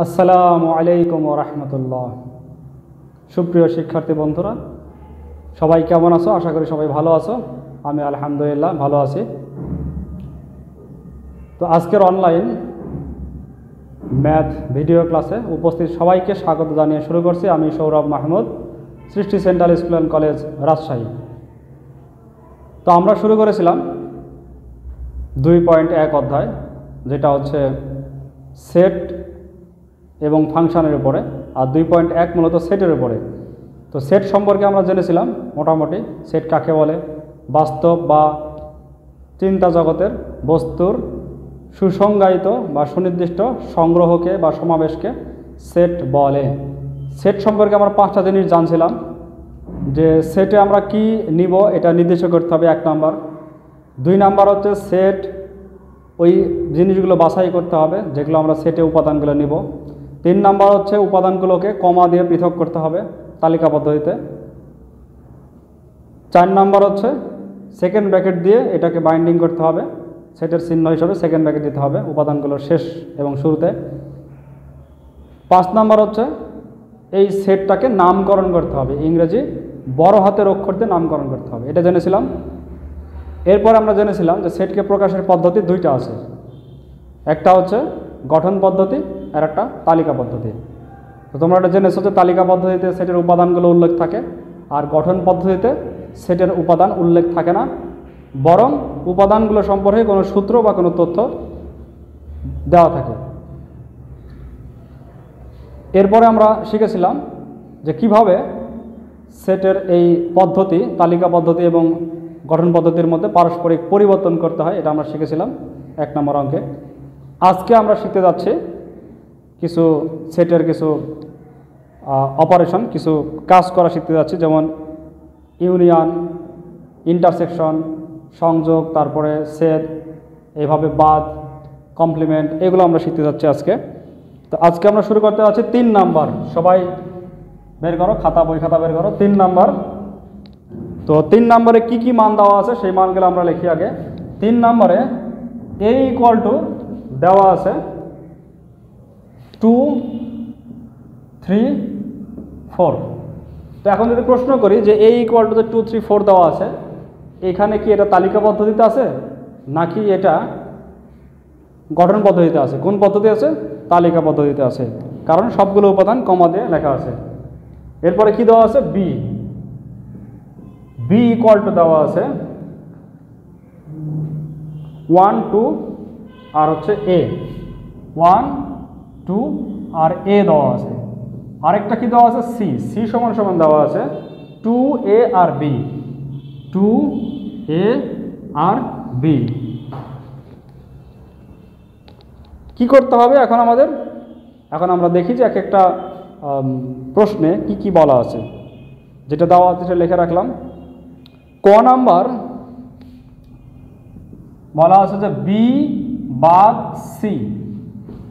আসসালামু আলাইকুম ওয়া রাহমাতুল্লাহ। সুপ্রিয় শিক্ষার্থী বন্ধুরা, সবাই কেমন আছো? আশা করি সবাই ভালো আছো। আমি আলহামদুলিল্লাহ ভালো আছি। তো আজকের অনলাইন ম্যাথ ভিডিও ক্লাসে উপস্থিত সবাইকে স্বাগত জানিয়ে শুরু করছি। আমি সৌরভ মাহমুদ, সৃষ্টি central school and college, Rajshahi. তো আমরা শুরু করেছিলাম 2.1 অধ্যায়, যেটা হচ্ছে সেট এবং ফাংশনের উপরে, আর 2.1 মূলত সেটের উপরে। তো সেট সম্পর্কে আমরা জেনেছিলাম মোটামুটি। সেট কাকে বলে? বাস্তব বা চিন্তা জগতের বস্তুর সুসংজ্ঞায়িত বা সুনির্দিষ্ট সংগ্রহকে বা সমাবেশকে সেট বলে। সেট সম্পর্কে আমরা 5টা জিনিস জানছিলাম, যে সেটে আমরা কি নিব এটা নির্দিষ্ট করতে হবে 1 নাম্বার। 2 নাম্বার হচ্ছে সেট ওই জিনিসগুলো বাছাই করতে হবে যেগুলো আমরা সেটে উপাদানগুলো নিব। 3 নাম্বার হচ্ছে উপাদানগুলোকে কমা দিয়ে পৃথক করতে হবে তালিকা পদ্ধতিতে। 4 নাম্বার হচ্ছে সেকেন্ড ব্র্যাকেট দিয়ে এটাকে বাইন্ডিং করতে হবে, সেটের চিহ্ন হিসাবে সেকেন্ড ব্র্যাকেট দিতে হবে উপাদানগুলোর শেষ এবং শুরুতে। 5 নাম্বার হচ্ছে এই সেটটাকে নামকরণ করতে হবে, ইংরেজি বড় হাতের অক্ষর দিয়ে নামকরণ করতে হবে, এটা জেনেছিলাম। এরপর আমরা জেনেছিলাম যে সেটকে প্রকাশের পদ্ধতি 2টা আছে, একটা হচ্ছে গঠন পদ্ধতি আর একটা তালিকা পদ্ধতি। তো তোমরা এটা জেনেছো যে তালিকা পদ্ধতিতে সেটের উপাদানগুলো উল্লেখ থাকে, আর গঠন পদ্ধতিতে সেটের উপাদান উল্লেখ থাকে না, বরং উপাদানগুলো সম্পর্কে কোনো সূত্র বা কোনো তথ্য দেওয়া থাকে। এরপরে আমরা শিখেছিলাম যে কিভাবে সেটের এই পদ্ধতি, তালিকা পদ্ধতি এবং গঠন পদ্ধতির মধ্যে পারস্পরিক পরিবর্তন করতে হয়, এটা আমরা শিখেছিলাম 1 নম্বর অঙ্কে। আজকে আমরা শিখতে যাচ্ছি কিছু সেটের কিছু অপারেশন, কিছু কাজ করা শিখতে যাচ্ছি, যেমন ইউনিয়ন, ইন্টারসেকশন, সংযোগ, তারপরে সেট, এইভাবে বাদ, কমপ্লিমেন্ট, এগুলো আমরা শিখতে যাচ্ছি আজকে। তো আজকে আমরা শুরু করতে যাচ্ছি 3 নাম্বার। সবাই বের করো, খাতা বই খাতা বের করো। 3 নাম্বার। তো 3 নম্বরে কি কি মান দেওয়া আছে সেই মানগুলো আমরা লিখি আগে। 3 নম্বরে a = দেওয়া আছে 2, 3, 4। তো এখন যদি প্রশ্ন করি যে a = 2, 3, 4 দেওয়া আছে, এখানে কি এটা তালিকা পদ্ধতিতে আছে নাকি এটা গঠন পদ্ধতিতে আছে? কোন পদ্ধতি আছে? তালিকা পদ্ধতিতে আছে, কারণ সবগুলো উপাদান কমা দিয়ে লেখা আছে। এরপরে কি দেওয়া আছে? b = দেওয়া আছে 1, 2 আর হচ্ছে a, 1, 2 আর a দেওয়া আছে। আরেকটা কি দেওয়া আছে? c সমান দেওয়া আছে 2a আর b, 2a আর b। কি করতে হবে এখন আমাদের? এখন আমরা দেখি যে একটা প্রশ্নে কি কি বলা আছে, যেটা দেওয়া আছে সেটা লিখে রাখলাম। ক নাম্বার বলা আছে যে b বাদ c,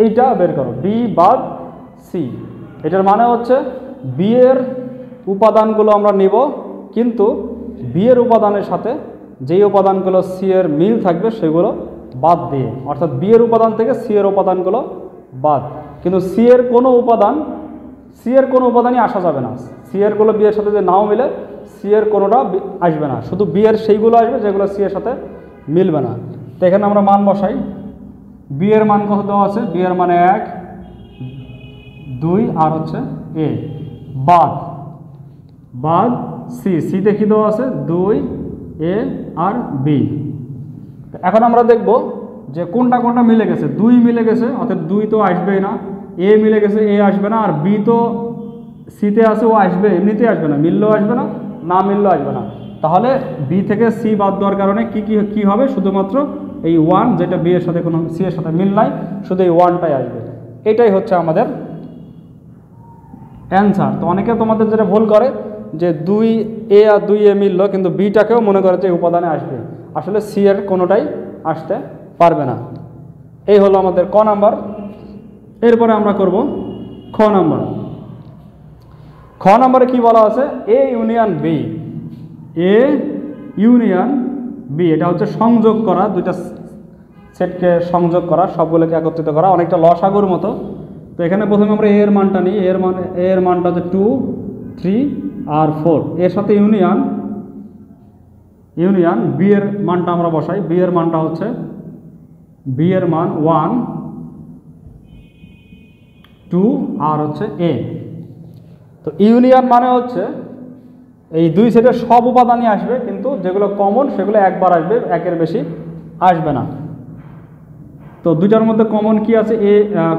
এইটা বের করো। b বাদ c, এটার মানে হচ্ছে b এর উপাদানগুলো আমরা নিব, কিন্তু b এর উপাদানের সাথে যেই উপাদানগুলো c এর মিল থাকবে সেগুলো বাদ দিয়ে, অর্থাৎ b এর উপাদান থেকে c এর উপাদানগুলো বাদ। কিন্তু c এর কোনো উপাদানই আসা যাবে না। c এর গুলো b এর সাথে যে নাও মিলে c এর কোনোটা আসবে না, শুধু b এর সেইগুলো আসবে যেগুলো c এর সাথে মিলবে না। তো এখানে আমরা মান বসাই। b এর মান কত দেওয়া আছে? b এর মানে 1, 2 আর হচ্ছে a, বাদ c তে কি দেওয়া আছে? 2a আর b। এখন আমরা দেখব যে কোনটা মিলে গেছে। 2 মিলে গেছে, অর্থাৎ 2 তো আসবেই না। a মিলে গেছে, a আসবে না। আর b তো c তে আছে, ও আসবে, এমনিতেই আসবে না, মিললেও আসবে না, না মিললেও আসবে না। তাহলে b থেকে c বাদ দেওয়ার কারণে কি হবে? শুধুমাত্র এই 1, যেটা b এর সাথে কোনো c এর সাথে মিল নাই, শুধু এই 1টাই আসবে। এটাই হচ্ছে আমাদের অ্যান্সার। তো অনেকে তোমাদের যেটা ভুল করে যে 2a আর 2a মিললো, কিন্তু bটাকেও মনে করে যে উপাদানে আসবে, আসলে c এর কোনোটাই আসতে পারবে না। এই হলো আমাদের ক নাম্বার। এরপরে আমরা করব খ নাম্বার। খ নাম্বারে কি বলা আছে? a ইউনিয়ন b, এটা হচ্ছে সংযোগ করা, দুইটা সেটকে সংযোগ করা, সবগুলোকে একত্রিত করা, অনেকটা লসাগুর মতো। তো এখানে প্রথমে আমরা এ এর মানটা নিই, এর মানটা হচ্ছে 2, 3 আর 4, এর সাথে ইউনিয়ন বি এর মানটা আমরা বসাই। বি এর মানটা হচ্ছে বি এর মান 1, 2 আর হচ্ছে এ। তো ইউনিয়ন মানে হচ্ছে এই দুই সেটের সব উপাদানই আসবে, কিন্তু যেগুলো কমন সেগুলো একবার আসবে, একের বেশি আসবে না। তো দুইটার মধ্যে কমন কি আছে? এ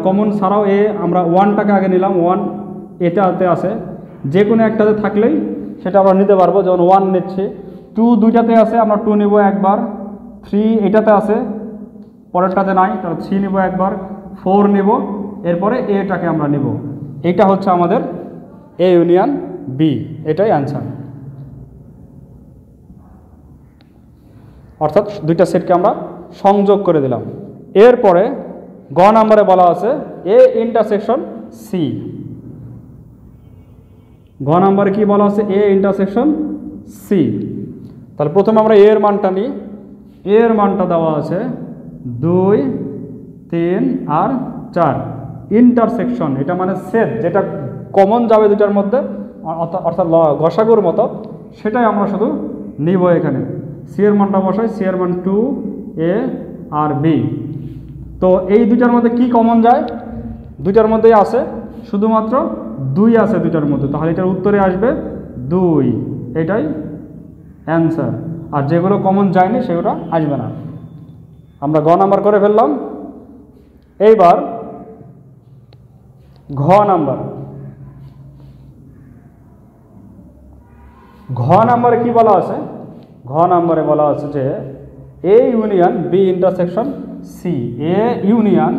কমন ছাড়াও এ, আমরা 1টাকে আগে নিলাম, 1 এটাতে আছে, যে কোনো একটাতে থাকলেই সেটা আমরা নিতে পারবো। যেমন 1 নিচ্ছি, 2 দুইটাতে আছে, আমরা 2 নিব একবার, 3 এটাতে আছে, পরেরটাতে নাই, তাহলে 3 নিব একবার, 4 নিব, এরপরে এটাকে আমরা নিব। এইটা হচ্ছে আমাদের এ ইউনিয়ন বি, এটাই অ্যান্সার। অর্থাৎ দুইটা সেটকে আমরা সংযোগ করে দিলাম। এরপরে গ নাম্বারে বলা আছে এ ইন্টারসেকশন সি। গ নাম্বারে কি বলা আছে? A intersection C. তাহলে প্রথমে আমরা এর মানটা নিই। এর মানটা দেওয়া আছে 2, 3 আর 4। ইন্টারসেকশন এটা মানে সেট, যেটা কমন যাবে দুটার মধ্যে, অর্থাৎ গসাগুর মতো, সেটাই আমরা শুধু নিব। এখানে সি এর মানটা বসাই, সি এর মান 2, এ আর বি। তো এই দুটার মধ্যে কি কমন যায়? দুইটার মধ্যেই আছে, শুধুমাত্র 2 আছে দুইটার মধ্যে, তাহলে এটার উত্তরে আসবে 2, এটাই অ্যান্সার। আর যেগুলো কমন যায়নি সেগুলো আসবে না। আমরা গ নাম্বার করে ফেললাম। এইবার ঘ নাম্বার। ঘ নাম্বারে কি বলা আছে? ঘ নাম্বারে বলা আছে যে A union B intersection C. A union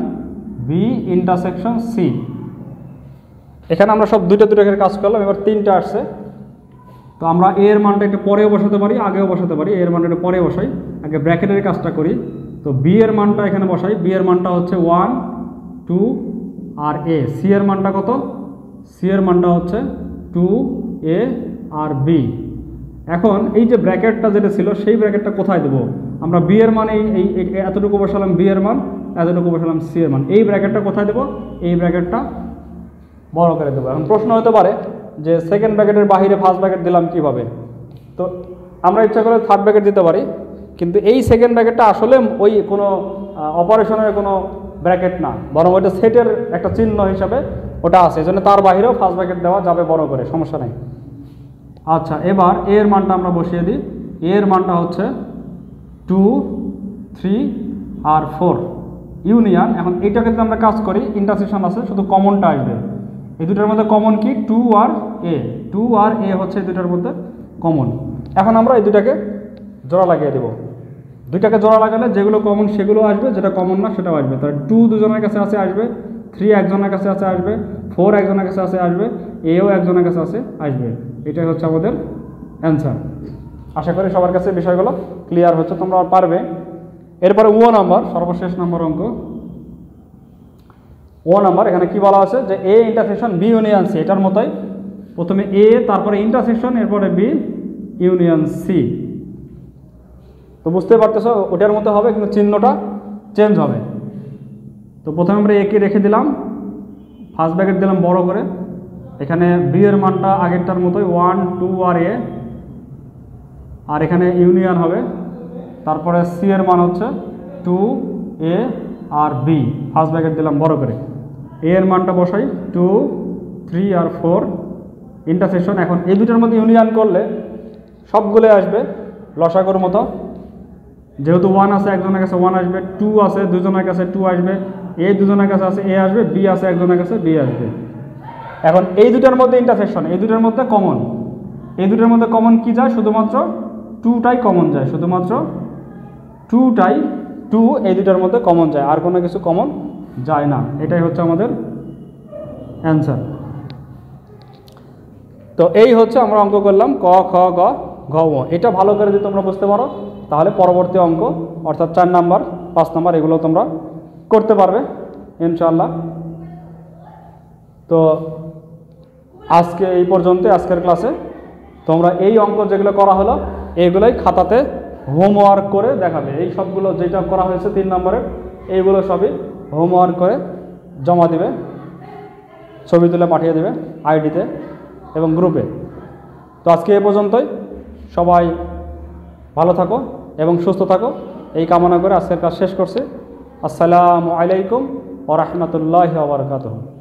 B intersection C. এখানে আমরা সব দুইটা কাজ করলাম, এবার 3টা আসছে। তো আমরা এর মানটা একটু পরেও বসাতে পারি, আগেও বসাতে পারি। এর মানটা একটু পরে বসাই, আগে ব্র্যাকেটের কাজটা করি। তো বি এর মানটা এখানে বসাই। বি এর মানটা হচ্ছে 1, 2 আর এ। সি এর মানটা কত? সি এর মানটা হচ্ছে 2, এ আর বি। এখন এই যে ব্র্যাকেটটা যেটা ছিল, সেই ব্র্যাকেটটা কোথায় দেবো? আমরা বি এর মান এই এতটুকু বসালাম বি এর মান, এতটুকু বসালাম সি এর মান। এই ব্র্যাকেটটা কোথায় দেবো? এই ব্র্যাকেটটা বড় করে দেবো। এখন প্রশ্ন হতে পারে যে সেকেন্ড ব্র্যাকেটের বাইরে ফার্স্ট ব্র্যাকেট দিলাম কিভাবে? তো আমরা ইচ্ছা করে থার্ড ব্র্যাকেট দিতে পারি, কিন্তু এই সেকেন্ড ব্র্যাকেটটা আসলে ওই কোনো অপারেশনের কোনো ব্র্যাকেট না, বরং ওইটা সেটের একটা চিহ্ন হিসাবে ওটা আছে। এই জন্য তার বাইরেও ফার্স্ট ব্র্যাকেট দেওয়া যাবে বড় করে, সমস্যা নেই। আচ্ছা, এবার এর মানটা আমরা বসিয়ে দিই। এর মানটা হচ্ছে 2, 3 আর 4 ইউনিয়ন। এখন এইটাকে যদি আমরা কাজ করি, ইন্টারসেকশন আছে, শুধু কমনটা আসবে। এই দুটার মধ্যে কমন কি? 2 আর এ। 2 আর এ হচ্ছে এই দুটার মধ্যে কমন। এখন আমরা এই দুটাকে জোড়া লাগিয়ে দেব। দুইটাকে জোড়া লাগালে যেগুলো কমন সেগুলো আসবে, যেটা কমন না সেটাও আসবে। তাহলে 2 দুজনের কাছে আছে, আসবে। 3 একজনের কাছে আছে, আসবে। 4 একজনের কাছে আছে, আসবে। এও একজনের কাছে আছে, আসবে। এটাই হচ্ছে আমাদের অ্যান্সার। আশা করি সবার কাছে বিষয়গুলো ক্লিয়ার হচ্ছে, তোমরা পারবে। এরপরে ও নাম্বার, সর্বশেষ নম্বর অঙ্ক। ও নাম্বার, এখানে কি বলা আছে যে A intersection B union C. এটার মতোই প্রথমে এ, তারপরে ইন্টারসেকশন, এরপরে বি ইউনিয়ন সি। তো বুঝতে পারতেছো, ওটার মতো হবে, কিন্তু চিহ্নটা চেঞ্জ হবে। তো প্রথমে আমরা একে রেখে দিলাম, ফার্স্ট ব্র্যাকেট দিলাম বড় করে। এখানে বি এর মানটা আগেরটার মতোই 1, 2 আর এ, আর এখানে ইউনিয়ন হবে। তারপরে সি এর মান হচ্ছে 2, এ আর বি, ফার্স্ট ব্র্যাকেট দিলাম বড় করে। এ এর মানটা বসাই 2, 3 আর 4 ইন্টারসেকশন। এখন এই দুটার মধ্যে ইউনিয়ন করলে সবগুলো আসবে লসাগুর মতো। যেহেতু 1 আছে, একজনের কাছে 1 আসবে, 2 আছে, দুজনের কাছে 2 আসবে, এ দুজনের কাছে আছে, এ আসবে, বি আছে, একজনের কাছে বি আসবে। এখন এই দুটার মধ্যে ইন্টারসেকশন, এই দুটার মধ্যে কমন। এই দুটার মধ্যে কমন কি যায়? শুধুমাত্র 2টাই কমন যায়, শুধুমাত্র 2 এই দুটার মধ্যে কমন যায়, আর কোনো কিছু কমন যায় না। এটাই হচ্ছে আমাদের অ্যান্সার। তো এই হচ্ছে আমরা অঙ্ক করলাম ক, খ, গ, ঘ, ঙ। এটা ভালো করে যদি তোমরা বুঝতে পারো, তাহলে পরবর্তী অঙ্ক অর্থাৎ 4 নাম্বার, 5 নাম্বার এগুলো তোমরা করতে পারবে ইনশাআল্লাহ। তো আজকে এই পর্যন্ত, আজকের ক্লাসে তোমরা এই অঙ্ক যেগুলো করা হলো এইগুলোই খাতাতে হোমওয়ার্ক করে দেখাবে। এই সবগুলো যেটা করা হয়েছে 3 নম্বরের, এইগুলো সবই হোমওয়ার্ক করে জমা দিবে। ছবি তুলে পাঠিয়ে দেবে আইডিতে এবং গ্রুপে। তো আজকে এ পর্যন্তই। সবাই ভালো থাকো এবং সুস্থ থাকো এই কামনা করে আজকের কাজ শেষ করছি। আসসালামু আলাইকুম ওয়া রাহমাতুল্লাহি ওয়া বারাকাতুহু।